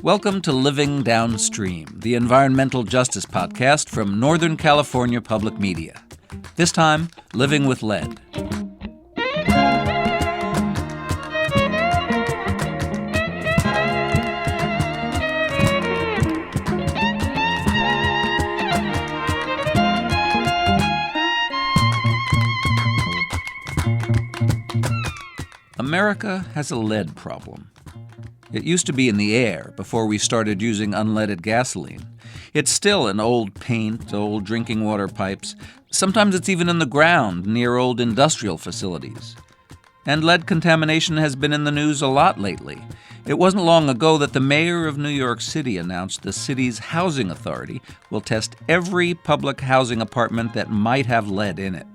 Welcome to Living Downstream, the environmental justice podcast from Northern California Public Media. This time, living with lead. America has a lead problem. It used to be in the air before we started using unleaded gasoline. It's still in old paint, old drinking water pipes. Sometimes it's even in the ground near old industrial facilities. And lead contamination has been in the news a lot lately. It wasn't long ago that the mayor of New York City announced the city's housing authority will test every public housing apartment that might have lead in it.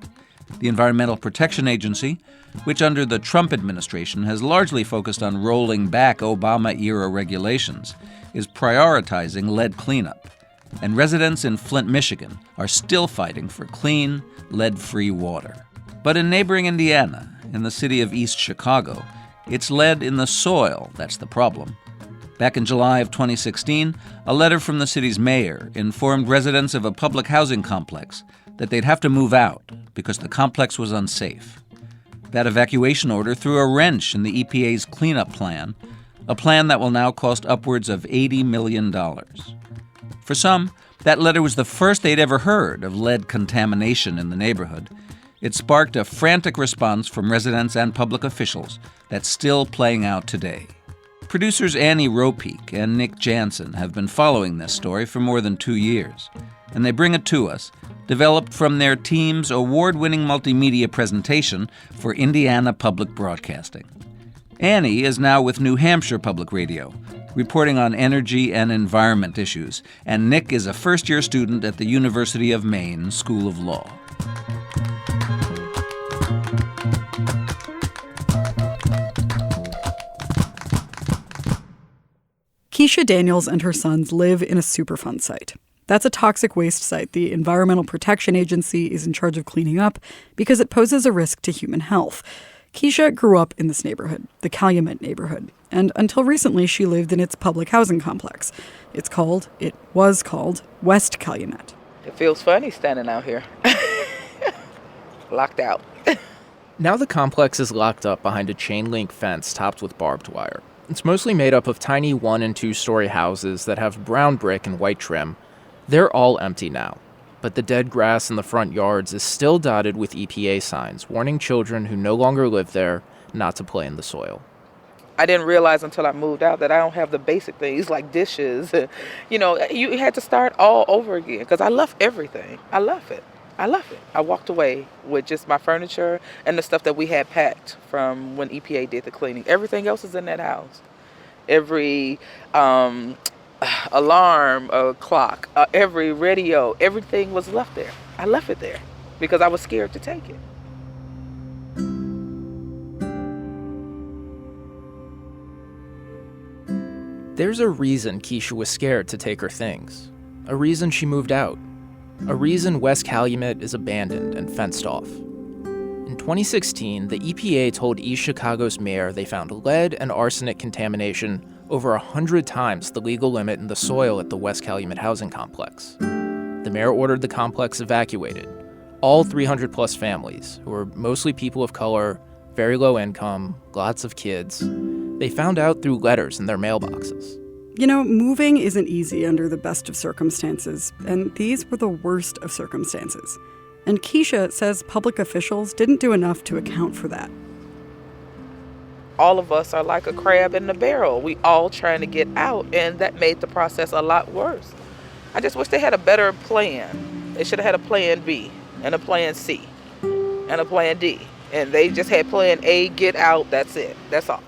The Environmental Protection Agency, which under the Trump administration has largely focused on rolling back Obama-era regulations, is prioritizing lead cleanup. And residents in Flint, Michigan are still fighting for clean, lead-free water. But in neighboring Indiana, in the city of East Chicago, it's lead in the soil that's the problem. Back in July of 2016, a letter from the city's mayor informed residents of a public housing complex that they'd have to move out because the complex was unsafe. That evacuation order threw a wrench in the EPA's cleanup plan, a plan that will now cost upwards of $80 million. For some, that letter was the first they'd ever heard of lead contamination in the neighborhood. It sparked a frantic response from residents and public officials that's still playing out today. Producers Annie Ropeik and Nick Jansen have been following this story for more than 2 years, and they bring it to us, developed from their team's award-winning multimedia presentation for Indiana Public Broadcasting. Annie is now with New Hampshire Public Radio, reporting on energy and environment issues, and Nick is a first-year student at the University of Maine School of Law. Keisha Daniels and her sons live in a Superfund site. That's a toxic waste site the Environmental Protection Agency is in charge of cleaning up because it poses a risk to human health. Keisha grew up in this neighborhood, the Calumet neighborhood, and until recently she lived in its public housing complex. It was called West Calumet. It feels funny standing out here. Locked out. Now the complex is locked up behind a chain-link fence topped with barbed wire. It's mostly made up of tiny 1- and 2-story houses that have brown brick and white trim. They're all empty now, but the dead grass in the front yards is still dotted with EPA signs warning children who no longer live there not to play in the soil. I didn't realize until I moved out that I don't have the basic things like dishes. You had to start all over again because I love everything. I love it. I walked away with just my furniture and the stuff that we had packed from when EPA did the cleaning. Everything else is in that house. Every alarm, clock, every radio, everything was left there. I left it there because I was scared to take it. There's a reason Keisha was scared to take her things. A reason she moved out. A reason West Calumet is abandoned and fenced off. In 2016, the EPA told East Chicago's mayor they found lead and arsenic contamination over 100 times the legal limit in the soil at the West Calumet housing complex. The mayor ordered the complex evacuated. All 300-plus families, who were mostly people of color, very low income, lots of kids, they found out through letters in their mailboxes. Moving isn't easy under the best of circumstances, and these were the worst of circumstances. And Keisha says public officials didn't do enough to account for that. All of us are like a crab in the barrel. We all trying to get out, and that made the process a lot worse. I just wish they had a better plan. They should have had a plan B, and a plan C, and a plan D. And they just had plan A, get out, that's it. That's all.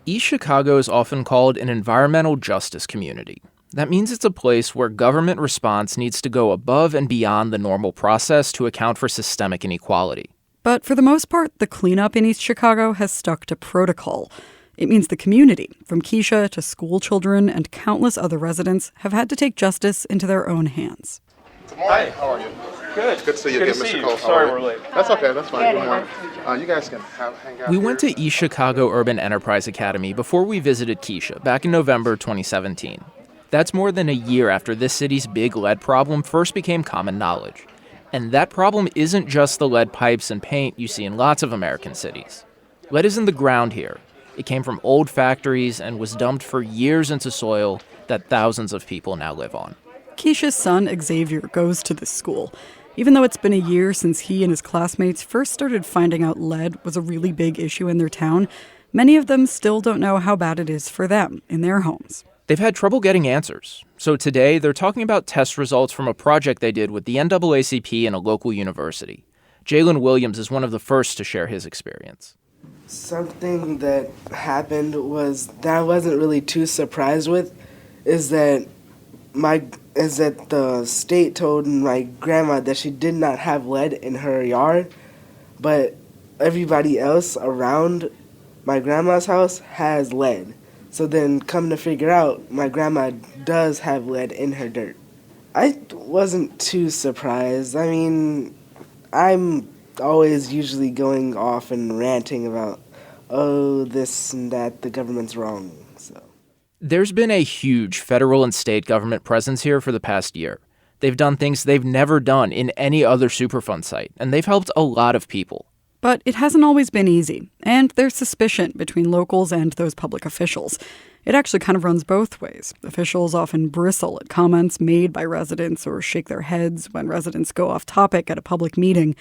East Chicago is often called an environmental justice community. That means it's a place where government response needs to go above and beyond the normal process to account for systemic inequality. But for the most part, the cleanup in East Chicago has stuck to protocol. It means the community, from Keisha to school children and countless other residents, have had to take justice into their own hands. Good morning. Hi, how are you? Good. It's good to see you Good again, to see Mr. you. Cole. Sorry we're late. That's okay. That's fine. Good morning. You guys can hang out We here. went to East Chicago Urban Enterprise Academy before we visited Keisha back in November 2017. That's more than a year after this city's big lead problem first became common knowledge. And that problem isn't just the lead pipes and paint you see in lots of American cities. Lead is in the ground here. It came from old factories and was dumped for years into soil that thousands of people now live on. Keisha's son, Xavier, goes to this school. Even though it's been a year since he and his classmates first started finding out lead was a really big issue in their town, many of them still don't know how bad it is for them in their homes. They've had trouble getting answers. So today, they're talking about test results from a project they did with the NAACP and a local university. Jalen Williams is one of the first to share his experience. Something that happened was that I wasn't really too surprised with is that the state told my grandma that she did not have lead in her yard, but everybody else around my grandma's house has lead. So then come to figure out, my grandma does have lead in her dirt. I wasn't too surprised. I mean, I'm always usually going off and ranting about, oh, this and that, the government's wrong. So There's been a huge federal and state government presence here for the past year. They've done things they've never done in any other Superfund site, and they've helped a lot of people. But it hasn't always been easy, and there's suspicion between locals and those public officials. It actually kind of runs both ways. Officials often bristle at comments made by residents or shake their heads when residents go off topic at a public meeting.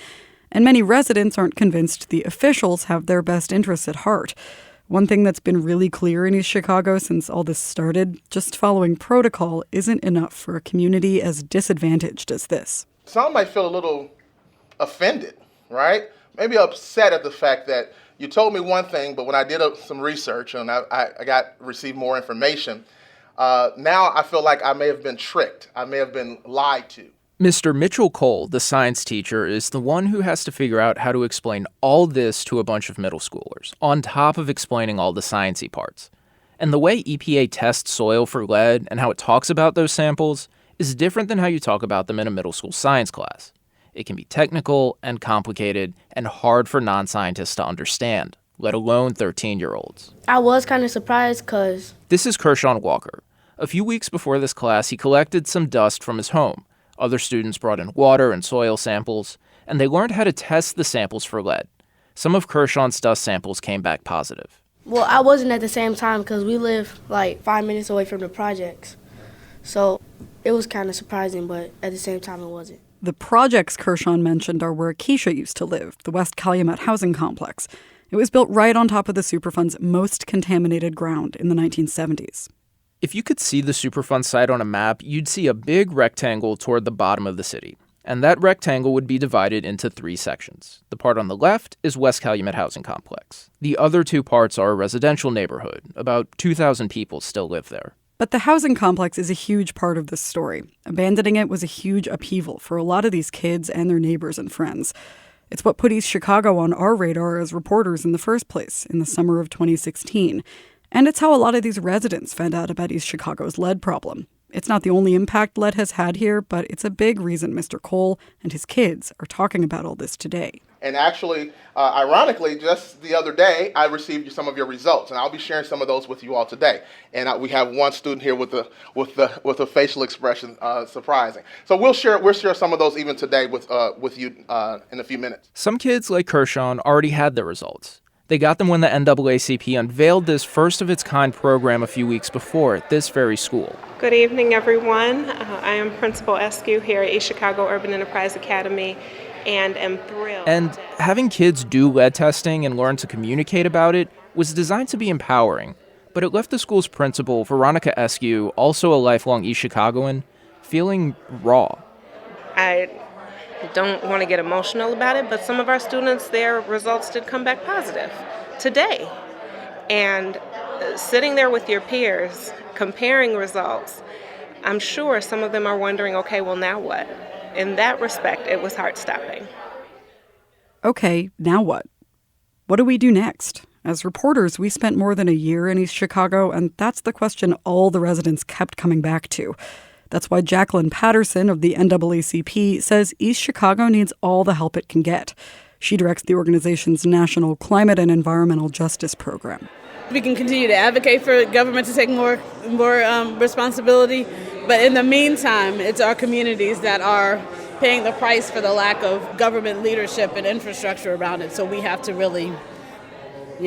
And many residents aren't convinced the officials have their best interests at heart. One thing that's been really clear in East Chicago since all this started, just following protocol isn't enough for a community as disadvantaged as this. Some might feel a little offended, right? Maybe upset at the fact that you told me one thing, but when I did some research and I received more information, now I feel like I may have been tricked. I may have been lied to. Mr. Mitchell Cole, the science teacher, is the one who has to figure out how to explain all this to a bunch of middle schoolers, on top of explaining all the sciencey parts. And the way EPA tests soil for lead and how it talks about those samples is different than how you talk about them in a middle school science class. It can be technical and complicated and hard for non-scientists to understand, let alone 13-year-olds. I was kind of surprised because... This is Kershawn Walker. A few weeks before this class, he collected some dust from his home. Other students brought in water and soil samples, and they learned how to test the samples for lead. Some of Kershawn's dust samples came back positive. Well, I wasn't at the same time because we live like 5 minutes away from the projects. So it was kind of surprising, but at the same time it wasn't. The projects Kershawn mentioned are where Keisha used to live, the West Calumet housing complex. It was built right on top of the Superfund's most contaminated ground in the 1970s. If you could see the Superfund site on a map, you'd see a big rectangle toward the bottom of the city. And that rectangle would be divided into 3 sections. The part on the left is West Calumet Housing Complex. The other 2 parts are a residential neighborhood. About 2,000 people still live there. But the housing complex is a huge part of this story. Abandoning it was a huge upheaval for a lot of these kids and their neighbors and friends. It's what put East Chicago on our radar as reporters in the first place in the summer of 2016. And it's how a lot of these residents found out about East Chicago's lead problem. It's not the only impact lead has had here, but it's a big reason Mr. Cole and his kids are talking about all this today. And actually, ironically, just the other day, I received some of your results, and I'll be sharing some of those with you all today. And we have one student here with a facial expression surprising. So we'll share some of those even today with you in a few minutes. Some kids like Kershawn already had their results. They got them when the NAACP unveiled this first-of-its-kind program a few weeks before at this very school. Good evening, everyone. I am Principal Eskew here at East Chicago Urban Enterprise Academy, and am thrilled. And having kids do lead testing and learn to communicate about it was designed to be empowering, but it left the school's principal, Veronica Eskew, also a lifelong East Chicagoan, feeling raw. I don't want to get emotional about it, but some of our students, their results did come back positive today. And sitting there with your peers, comparing results, I'm sure some of them are wondering, okay, well, now what? In that respect, it was heart-stopping. Okay, now what? What do we do next? As reporters, we spent more than a year in East Chicago, and that's the question all the residents kept coming back to. That's why Jacqueline Patterson of the NAACP says East Chicago needs all the help it can get. She directs the organization's National Climate and Environmental Justice Program. We can continue to advocate for government to take more responsibility, but in the meantime, it's our communities that are paying the price for the lack of government leadership and infrastructure around it. So we have to really,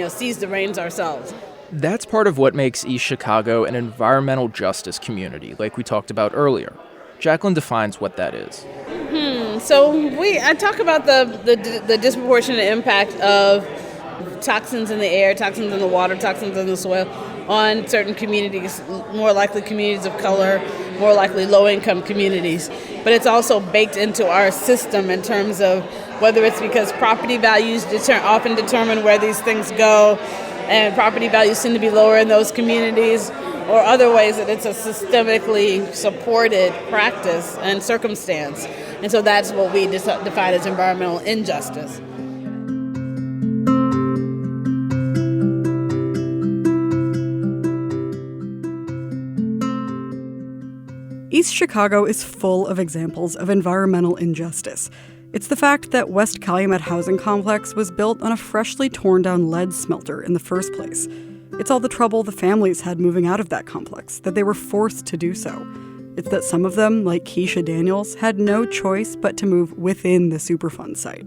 seize the reins ourselves. That's part of what makes East Chicago an environmental justice community, like we talked about earlier. Jacqueline defines what that is. So I talk about the disproportionate impact of toxins in the air, toxins in the water, toxins in the soil on certain communities, more likely communities of color, more likely low-income communities. But it's also baked into our system in terms of whether it's because property values often determine where these things go, and property values tend to be lower in those communities, or other ways that it's a systemically supported practice and circumstance. And so that's what we define as environmental injustice. East Chicago is full of examples of environmental injustice. It's the fact that West Calumet Housing Complex was built on a freshly torn down lead smelter in the first place. It's all the trouble the families had moving out of that complex, that they were forced to do so. It's that some of them, like Keisha Daniels, had no choice but to move within the Superfund site.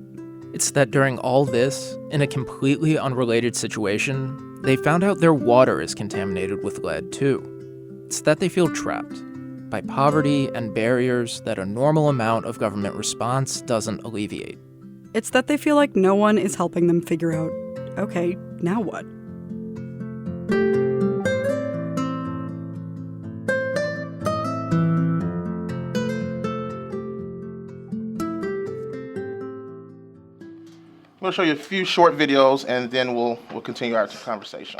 It's that during all this, in a completely unrelated situation, they found out their water is contaminated with lead too. It's that they feel trapped by poverty and barriers that a normal amount of government response doesn't alleviate. It's that they feel like no one is helping them figure out, okay, now what? I'm going to show you a few short videos, and then we'll continue our conversation.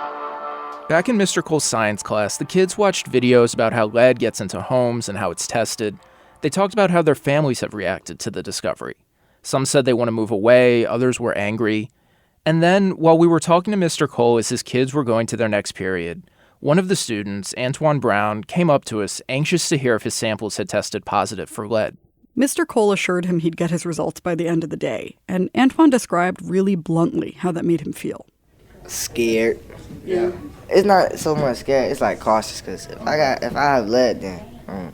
Back in Mr. Cole's science class, the kids watched videos about how lead gets into homes and how it's tested. They talked about how their families have reacted to the discovery. Some said they want to move away, others were angry. And then, while we were talking to Mr. Cole as his kids were going to their next period, one of the students, Antoine Brown, came up to us, anxious to hear if his samples had tested positive for lead. Mr. Cole assured him he'd get his results by the end of the day, and Antoine described really bluntly how that made him feel. Scared. Yeah. It's not so much scared, it's like cautious, because if I have lead, then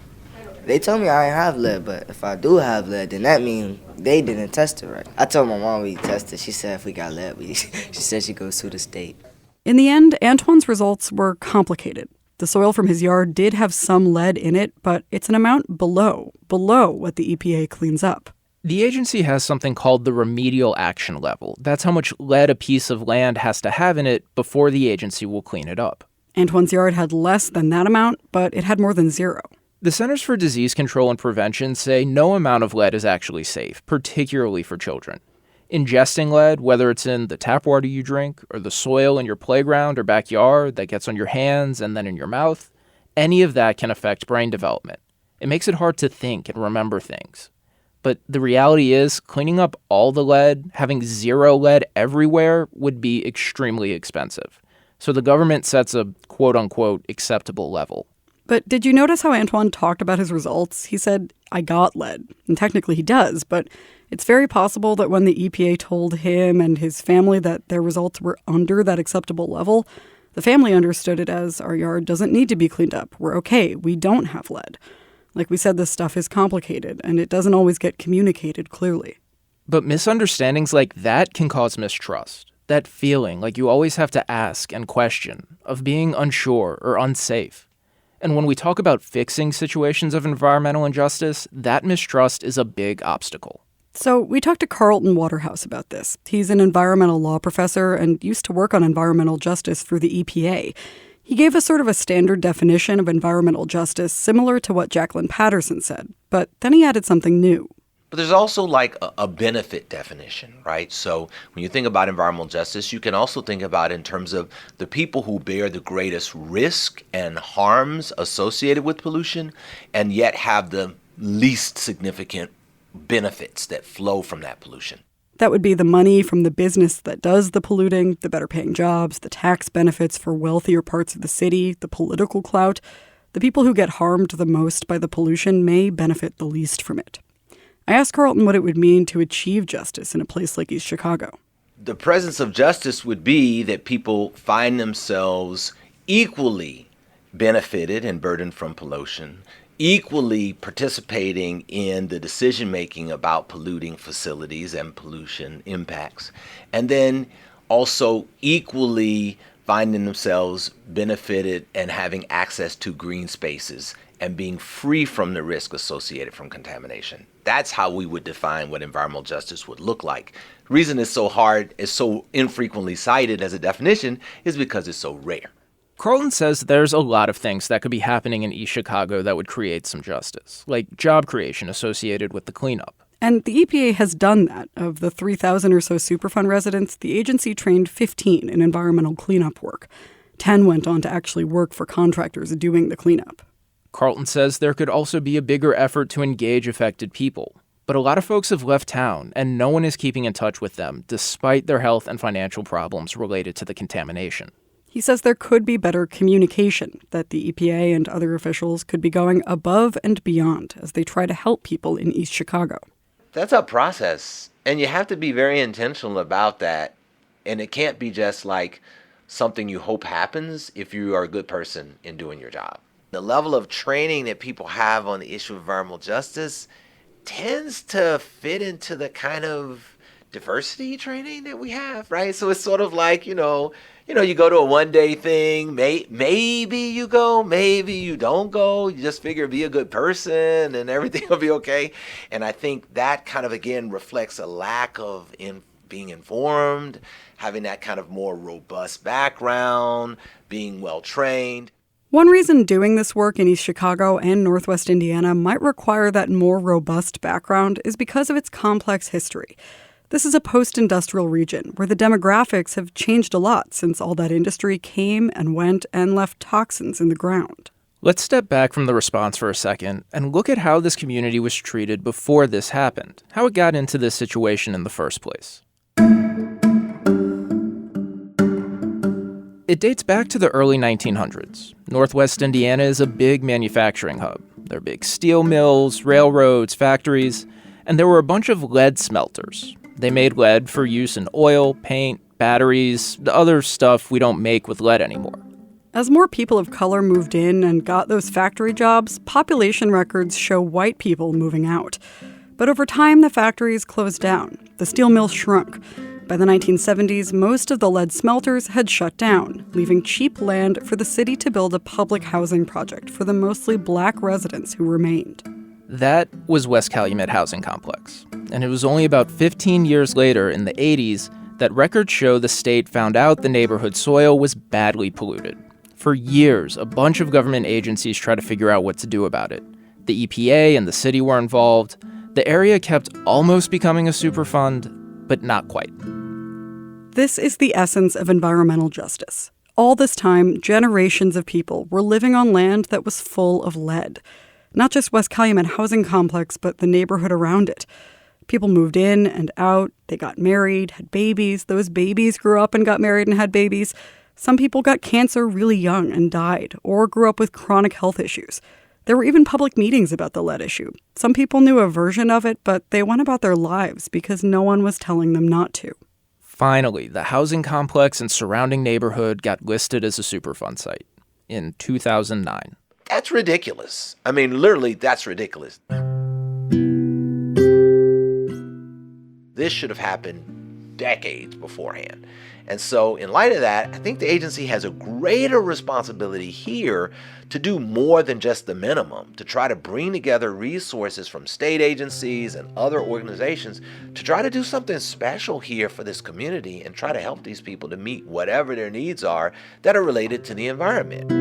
they told me I ain't have lead, but if I do have lead, then that means they didn't test it right. I told my mom we tested. She said if we got lead, she said she goes to the state. In the end, Antoine's results were complicated. The soil from his yard did have some lead in it, but it's an amount below what the EPA cleans up. The agency has something called the remedial action level. That's how much lead a piece of land has to have in it before the agency will clean it up. Antoine's yard had less than that amount, but it had more than zero. The Centers for Disease Control and Prevention say no amount of lead is actually safe, particularly for children. Ingesting lead, whether it's in the tap water you drink or the soil in your playground or backyard that gets on your hands and then in your mouth, any of that can affect brain development. It makes it hard to think and remember things. But the reality is, cleaning up all the lead, having zero lead everywhere, would be extremely expensive. So the government sets a quote-unquote acceptable level. But did you notice how Antoine talked about his results? He said, I got lead. And technically he does, but it's very possible that when the EPA told him and his family that their results were under that acceptable level, the family understood it as, our yard doesn't need to be cleaned up. We're okay. We don't have lead. Like we said, this stuff is complicated, and it doesn't always get communicated clearly. But misunderstandings like that can cause mistrust. That feeling like you always have to ask and question, of being unsure or unsafe. And when we talk about fixing situations of environmental injustice, that mistrust is a big obstacle. So we talked to Carlton Waterhouse about this. He's an environmental law professor and used to work on environmental justice for the EPA. He gave us sort of a standard definition of environmental justice, similar to what Jacqueline Patterson said. But then he added something new. But there's also like a benefit definition, right? So when you think about environmental justice, you can also think about it in terms of the people who bear the greatest risk and harms associated with pollution and yet have the least significant benefits that flow from that pollution. That would be the money from the business that does the polluting, the better paying jobs, the tax benefits for wealthier parts of the city, the political clout. The people who get harmed the most by the pollution may benefit the least from it. I asked Carlton what it would mean to achieve justice in a place like East Chicago. The presence of justice would be that people find themselves equally benefited and burdened from pollution, equally participating in the decision-making about polluting facilities and pollution impacts, and then also equally finding themselves benefited and having access to green spaces and being free from the risk associated from contamination. That's how we would define what environmental justice would look like. The reason it's so hard, it's so infrequently cited as a definition, is because it's so rare. Carlton says there's a lot of things that could be happening in East Chicago that would create some justice, like job creation associated with the cleanup. And the EPA has done that. Of the 3,000 or so Superfund residents, the agency trained 15 in environmental cleanup work. 10 went on to actually work for contractors doing the cleanup. Carlton says there could also be a bigger effort to engage affected people. But a lot of folks have left town, and no one is keeping in touch with them, despite their health and financial problems related to the contamination. He says there could be better communication, that the EPA and other officials could be going above and beyond as they try to help people in East Chicago. That's a process, and you have to be very intentional about that. And it can't be just like something you hope happens if you are a good person in doing your job. The level of training that people have on the issue of environmental justice tends to fit into the kind of diversity training that we have, right? So it's sort of like, you go to a one-day thing, maybe you go, maybe you don't go. You just figure be a good person and everything will be okay. And I think that kind of, again, reflects a lack of being informed, having that kind of more robust background, being well-trained. One reason doing this work in East Chicago and Northwest Indiana might require that more robust background is because of its complex history. This is a post-industrial region where the demographics have changed a lot since all that industry came and went and left toxins in the ground. Let's step back from the response for a second and look at how this community was treated before this happened, how it got into this situation in the first place. It dates back to the early 1900s. Northwest Indiana is a big manufacturing hub. There are big steel mills, railroads, factories, and there were a bunch of lead smelters. They made lead for use in oil, paint, batteries, the other stuff we don't make with lead anymore. As more people of color moved in and got those factory jobs, population records show white people moving out. But over time, the factories closed down. The steel mills shrunk. By the 1970s, most of the lead smelters had shut down, leaving cheap land for the city to build a public housing project for the mostly black residents who remained. That was West Calumet Housing Complex. And it was only about 15 years later, in the 80s, that records show the state found out the neighborhood soil was badly polluted. For years, a bunch of government agencies tried to figure out what to do about it. The EPA and the city were involved. The area kept almost becoming a Superfund, but not quite. This is the essence of environmental justice. All this time, generations of people were living on land that was full of lead. Not just West Calumet Housing Complex, but the neighborhood around it. People moved in and out. They got married, had babies. Those babies grew up and got married and had babies. Some people got cancer really young and died, or grew up with chronic health issues. There were even public meetings about the lead issue. Some people knew a version of it, but they went about their lives because no one was telling them not to. Finally, the housing complex and surrounding neighborhood got listed as a Superfund site in 2009. That's ridiculous. I mean, literally, that's ridiculous. This should have happened decades beforehand. And so in light of that, I think the agency has a greater responsibility here to do more than just the minimum, to try to bring together resources from state agencies and other organizations to try to do something special here for this community and try to help these people to meet whatever their needs are that are related to the environment.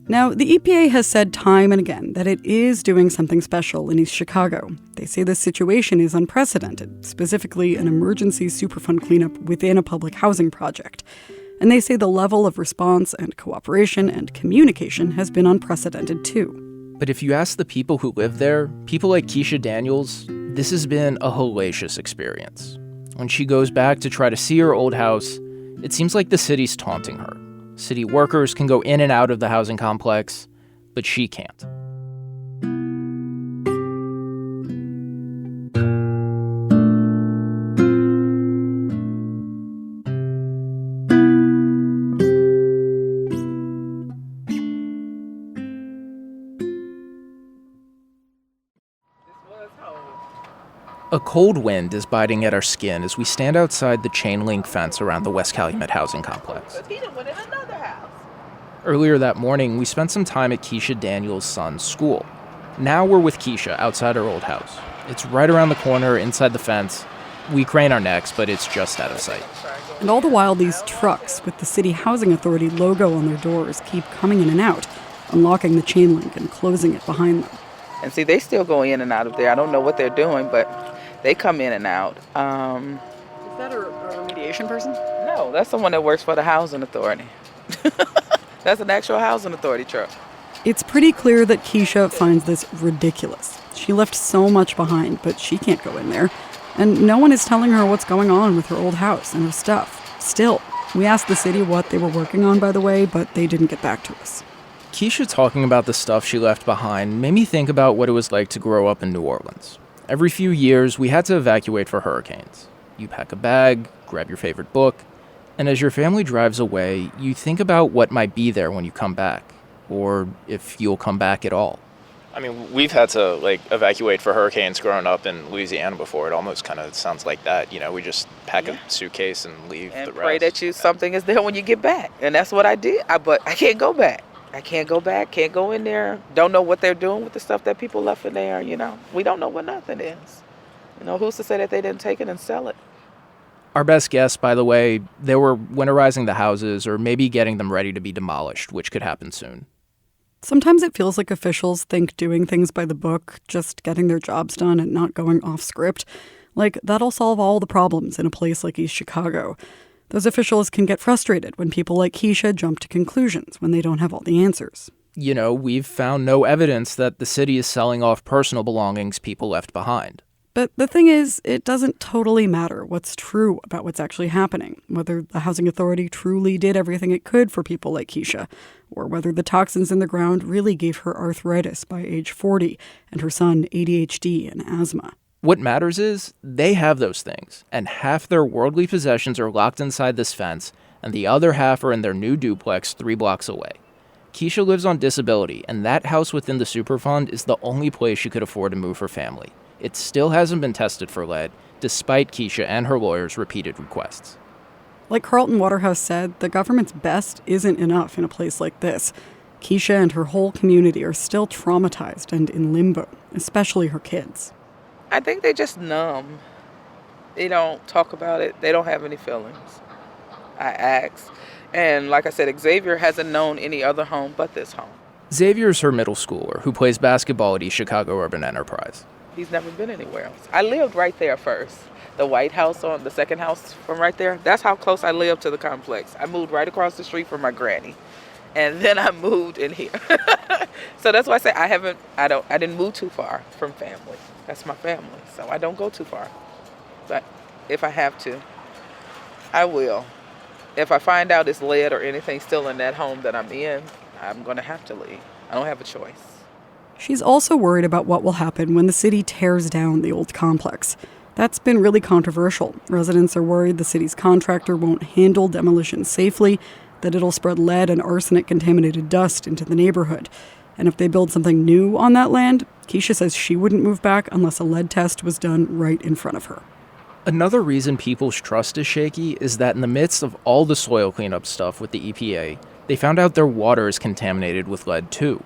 Now, the EPA has said time and again that it is doing something special in East Chicago. They say this situation is unprecedented, specifically an emergency Superfund cleanup within a public housing project. And they say the level of response and cooperation and communication has been unprecedented too. But if you ask the people who live there, people like Keisha Daniels, this has been a hellacious experience. When she goes back to try to see her old house, it seems like the city's taunting her. City workers can go in and out of the housing complex, but she can't. A cold wind is biting at our skin as we stand outside the chain-link fence around the West Calumet housing complex. Earlier that morning, we spent some time at Keisha Daniels' son's school. Now we're with Keisha outside her old house. It's right around the corner, inside the fence. We crane our necks, but it's just out of sight. And all the while, these trucks with the City Housing Authority logo on their doors keep coming in and out, unlocking the chain link and closing it behind them. And see, they still go in and out of there. I don't know what they're doing, but they come in and out. Is that a remediation person? No, that's someone that works for the Housing Authority. That's an actual Housing Authority truck. It's pretty clear that Keisha finds this ridiculous. She left so much behind, but she can't go in there. And no one is telling her what's going on with her old house and her stuff. Still, we asked the city what they were working on, by the way, but they didn't get back to us. Keisha talking about the stuff she left behind made me think about what it was like to grow up in New Orleans. Every few years, we had to evacuate for hurricanes. You pack a bag, grab your favorite book, and as your family drives away, you think about what might be there when you come back, or if you'll come back at all. I mean, we've had to, evacuate for hurricanes growing up in Louisiana before. It almost kind of sounds like that. You know, we just pack a suitcase and leave and the rest. Pray that something is there when you get back. And that's what I did. But I can't go back. I can't go back, can't go in there. Don't know what they're doing with the stuff that people left in there, We don't know what nothing is. Who's to say that they didn't take it and sell it? Our best guess, by the way, they were winterizing the houses or maybe getting them ready to be demolished, which could happen soon. Sometimes it feels like officials think doing things by the book, just getting their jobs done and not going off script, like that'll solve all the problems in a place like East Chicago. Those officials can get frustrated when people like Keisha jump to conclusions when they don't have all the answers. We've found no evidence that the city is selling off personal belongings people left behind. But the thing is, it doesn't totally matter what's true about what's actually happening, whether the Housing Authority truly did everything it could for people like Keisha, or whether the toxins in the ground really gave her arthritis by age 40 and her son ADHD and asthma. What matters is they have those things, and half their worldly possessions are locked inside this fence, and the other half are in their new duplex 3 blocks away. Keisha lives on disability, and that house within the Superfund is the only place she could afford to move her family. It still hasn't been tested for lead, despite Keisha and her lawyers' repeated requests. Like Carlton Waterhouse said, the government's best isn't enough in a place like this. Keisha and her whole community are still traumatized and in limbo, especially her kids. I think they just numb. They don't talk about it. They don't have any feelings. I asked. And like I said, Xavier hasn't known any other home but this home. Xavier's her middle schooler who plays basketball at East Chicago Urban Enterprise. He's never been anywhere else. I lived right there first. The White House on the second house from right there. That's how close I lived to the complex. I moved right across the street from my granny. And then I moved in here. So that's why I say I didn't move too far from family. That's my family. So I don't go too far. But if I have to, I will. If I find out it's lead or anything still in that home that I'm in, I'm going to have to leave. I don't have a choice. She's also worried about what will happen when the city tears down the old complex. That's been really controversial. Residents are worried the city's contractor won't handle demolition safely, that it'll spread lead and arsenic-contaminated dust into the neighborhood. And if they build something new on that land, Keisha says she wouldn't move back unless a lead test was done right in front of her. Another reason people's trust is shaky is that in the midst of all the soil cleanup stuff with the EPA, they found out their water is contaminated with lead too.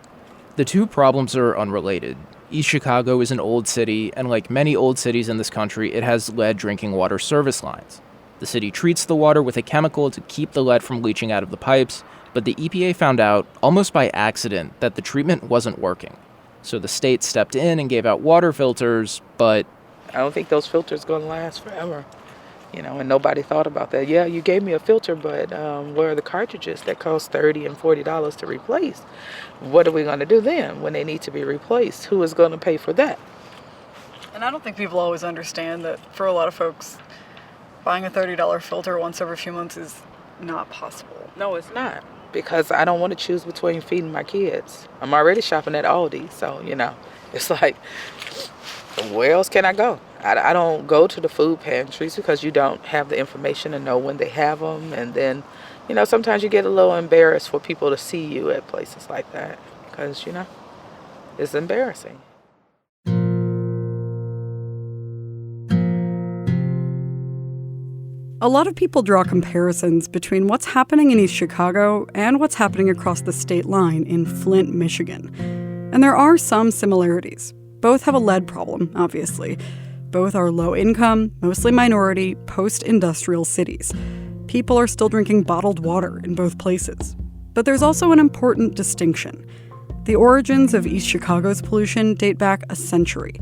The two problems are unrelated. East Chicago is an old city, and like many old cities in this country, it has lead drinking water service lines. The city treats the water with a chemical to keep the lead from leaching out of the pipes, but the EPA found out, almost by accident, that the treatment wasn't working. So the state stepped in and gave out water filters, but I don't think those filters going to last forever. And nobody thought about that. Yeah, you gave me a filter, but where are the cartridges that cost $30 and $40 to replace? What are we going to do then when they need to be replaced? Who is going to pay for that? And I don't think people always understand that for a lot of folks, buying a $30 filter once every few months is not possible. No, it's not. because I don't want to choose between feeding my kids. I'm already shopping at Aldi, so, it's like, where else can I go? I don't go to the food pantries because you don't have the information to know when they have them. And then, sometimes you get a little embarrassed for people to see you at places like that because, it's embarrassing. A lot of people draw comparisons between what's happening in East Chicago and what's happening across the state line in Flint, Michigan. And there are some similarities. Both have a lead problem, obviously. Both are low-income, mostly minority, post-industrial cities. People are still drinking bottled water in both places. But there's also an important distinction. The origins of East Chicago's pollution date back a century.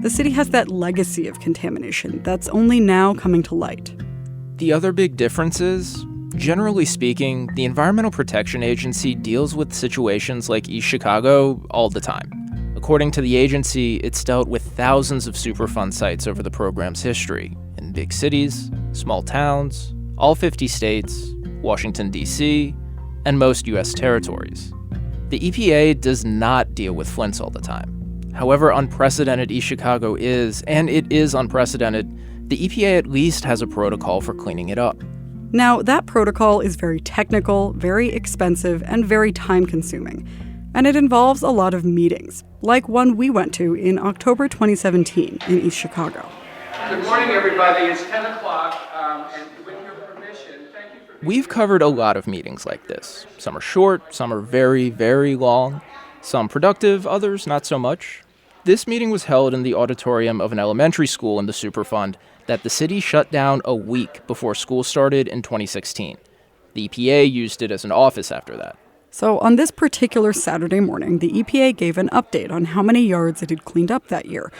The city has that legacy of contamination that's only now coming to light. The other big difference is, generally speaking, the Environmental Protection Agency deals with situations like East Chicago all the time. According to the agency, it's dealt with thousands of Superfund sites over the program's history, in big cities, small towns, all 50 states, Washington, D.C., and most U.S. territories. The EPA does not deal with Flints all the time. However unprecedented East Chicago is, and it is unprecedented, the EPA at least has a protocol for cleaning it up. Now, that protocol is very technical, very expensive, and very time-consuming. And it involves a lot of meetings, like one we went to in October 2017 in East Chicago. Good morning, everybody. It's 10 o'clock, and with your permission, thank you for... We've covered a lot of meetings like this. Some are short, some are very, very long, some productive, others not so much. This meeting was held in the auditorium of an elementary school in the Superfund that the city shut down a week before school started in 2016. The EPA used it as an office after that. So on this particular Saturday morning, the EPA gave an update on how many yards it had cleaned up that year.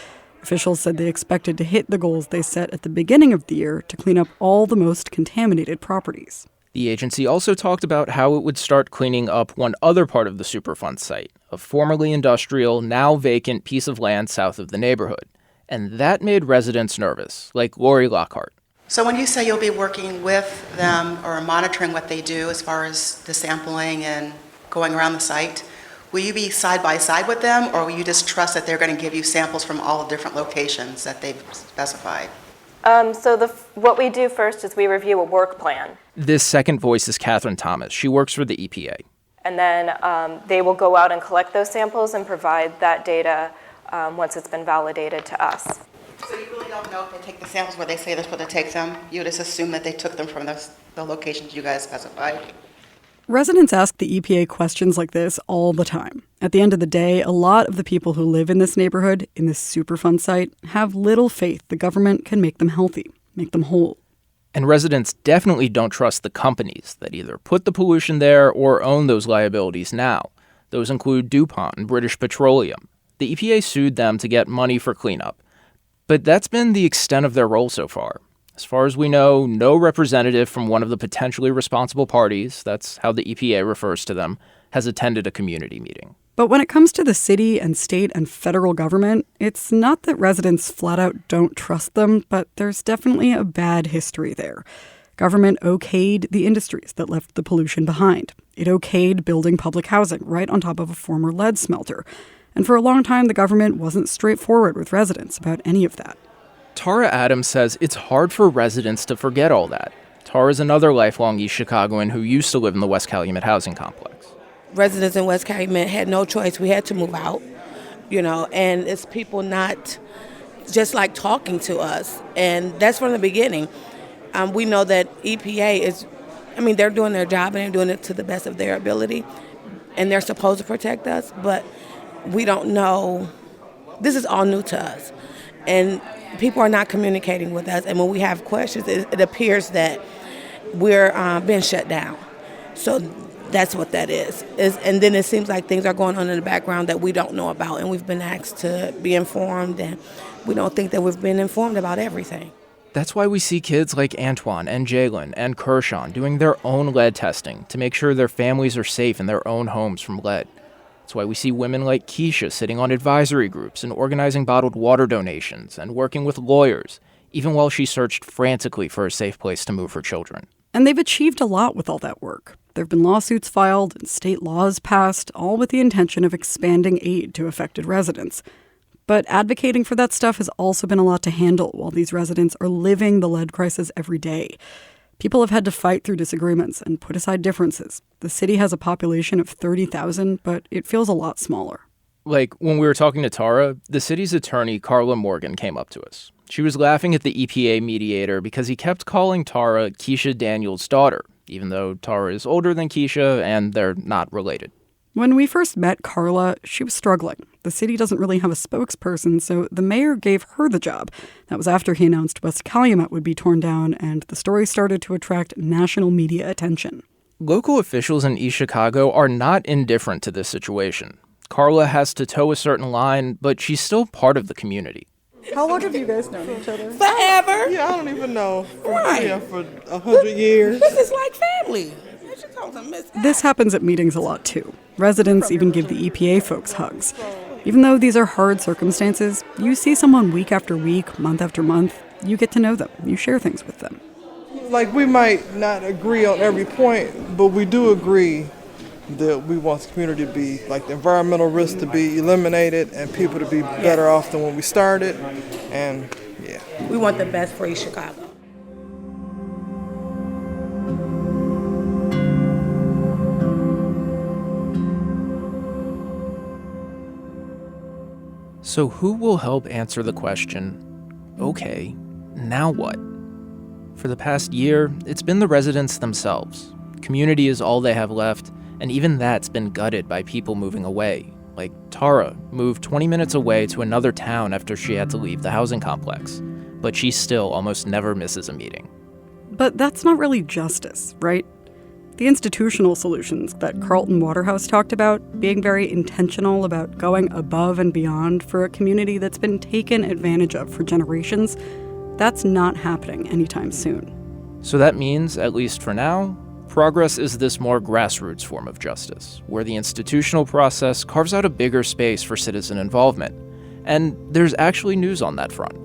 Officials said they expected to hit the goals they set at the beginning of the year to clean up all the most contaminated properties. The agency also talked about how it would start cleaning up one other part of the Superfund site, a formerly industrial, now vacant piece of land south of the neighborhood. And that made residents nervous, like Lori Lockhart. So when you say you'll be working with them or monitoring what they do as far as the sampling and going around the site, will you be side by side with them, or will you just trust that they're going to give you samples from all the different locations that they've specified? What we do first is we review a work plan. This second voice is Catherine Thomas. She works for the EPA. And then they will go out and collect those samples and provide that data once it's been validated to us. So you really don't know if they take the samples where they say they're supposed to take them? You just assume that they took them from the locations you guys specified? Residents ask the EPA questions like this all the time. At the end of the day, a lot of the people who live in this neighborhood, in this Superfund site, have little faith the government can make them healthy, make them whole. And residents definitely don't trust the companies that either put the pollution there or own those liabilities now. Those include DuPont and British Petroleum. The EPA sued them to get money for cleanup. But that's been the extent of their role so far. As far as we know, no representative from one of the potentially responsible parties, that's how the EPA refers to them, has attended a community meeting. But when it comes to the city and state and federal government, it's not that residents flat out don't trust them, but there's definitely a bad history there. Government okayed the industries that left the pollution behind. It okayed building public housing right on top of a former lead smelter. And for a long time, the government wasn't straightforward with residents about any of that. Tara Adams says it's hard for residents to forget all that. Tara is another lifelong East Chicagoan who used to live in the West Calumet housing complex. Residents in West Calumet had no choice. We had to move out, and it's people not just like talking to us. And that's from the beginning. We know that EPA they're doing their job and they're doing it to the best of their ability. And they're supposed to protect us, but we don't know. This is all new to us. And people are not communicating with us. And when we have questions, it appears that we're being shut down. So that's what that is. And then it seems like things are going on in the background that we don't know about. And we've been asked to be informed. And we don't think that we've been informed about everything. That's why we see kids like Antoine and Jalen and Kershaw doing their own lead testing to make sure their families are safe in their own homes from lead. That's why we see women like Keisha sitting on advisory groups and organizing bottled water donations and working with lawyers, even while she searched frantically for a safe place to move her children. And they've achieved a lot with all that work. There have been lawsuits filed and state laws passed, all with the intention of expanding aid to affected residents. But advocating for that stuff has also been a lot to handle while these residents are living the lead crisis every day. People have had to fight through disagreements and put aside differences. The city has a population of 30,000, but it feels a lot smaller. Like, when we were talking to Tara, the city's attorney, Carla Morgan, came up to us. She was laughing at the EPA mediator because he kept calling Tara Keisha Daniels' daughter, even though Tara is older than Keisha and they're not related. When we first met Carla, she was struggling. The city doesn't really have a spokesperson, so the mayor gave her the job. That was after he announced West Calumet would be torn down, and the story started to attract national media attention. Local officials in East Chicago are not indifferent to this situation. Carla has to toe a certain line, but she's still part of the community. How long have you guys known each other? Forever. Yeah, I don't even know. Right. Yeah, for 100 years. This is like family. This happens at meetings a lot, too. Residents even give the EPA folks hugs. Even though these are hard circumstances, you see someone week after week, month after month, you get to know them, you share things with them. Like, we might not agree on every point, but we do agree that we want the community to be, like, the environmental risks to be eliminated and people to be better off than when we started. And, yeah. We want the best for East Chicago. So who will help answer the question, okay, now what? For the past year, it's been the residents themselves. Community is all they have left, and even that's been gutted by people moving away. Like Tara moved 20 minutes away to another town after she had to leave the housing complex. But she still almost never misses a meeting. But that's not really justice, right? The institutional solutions that Carlton Waterhouse talked about, being very intentional about going above and beyond for a community that's been taken advantage of for generations, that's not happening anytime soon. So that means, at least for now, progress is this more grassroots form of justice, where the institutional process carves out a bigger space for citizen involvement. And there's actually news on that front.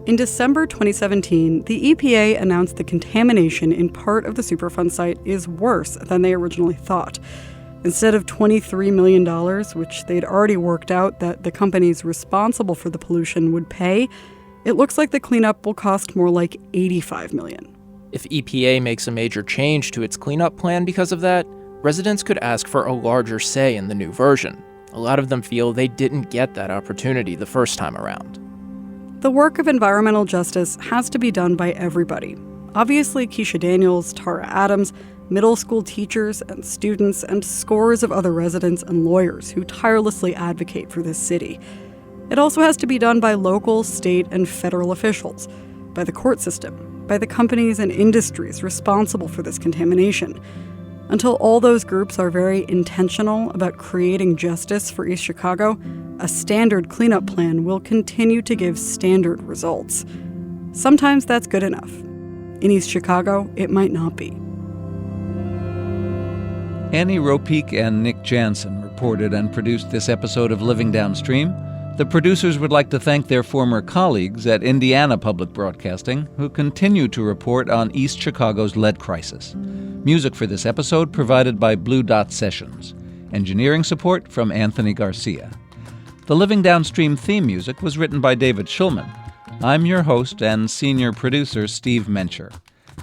In December 2017, the EPA announced the contamination in part of the Superfund site is worse than they originally thought. Instead of $23 million, which they'd already worked out that the companies responsible for the pollution would pay, it looks like the cleanup will cost more like $85 million. If EPA makes a major change to its cleanup plan because of that, residents could ask for a larger say in the new version. A lot of them feel they didn't get that opportunity the first time around. The work of environmental justice has to be done by everybody. Obviously, Keisha Daniels, Tara Adams, middle school teachers and students, and scores of other residents and lawyers who tirelessly advocate for this city. It also has to be done by local, state, and federal officials, by the court system, by the companies and industries responsible for this contamination. Until all those groups are very intentional about creating justice for East Chicago, a standard cleanup plan will continue to give standard results. Sometimes that's good enough. In East Chicago, it might not be. Annie Ropeik and Nick Jansen reported and produced this episode of Living Downstream. The producers would like to thank their former colleagues at Indiana Public Broadcasting, who continue to report on East Chicago's lead crisis. Music for this episode provided by Blue Dot Sessions. Engineering support from Anthony Garcia. The Living Downstream theme music was written by David Schulman. I'm your host and senior producer, Steve Mencher.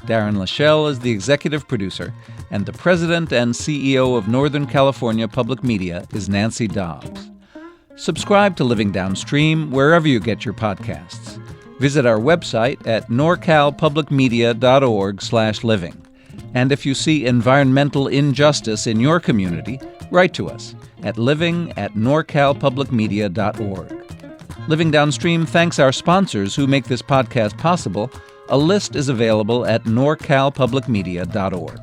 Darren Lachelle is the executive producer, and the president and CEO of Northern California Public Media is Nancy Dobbs. Subscribe to Living Downstream wherever you get your podcasts. Visit our website at norcalpublicmedia.org/living. And if you see environmental injustice in your community, write to us at living@norcalpublicmedia.org. Living Downstream thanks our sponsors who make this podcast possible. A list is available at norcalpublicmedia.org.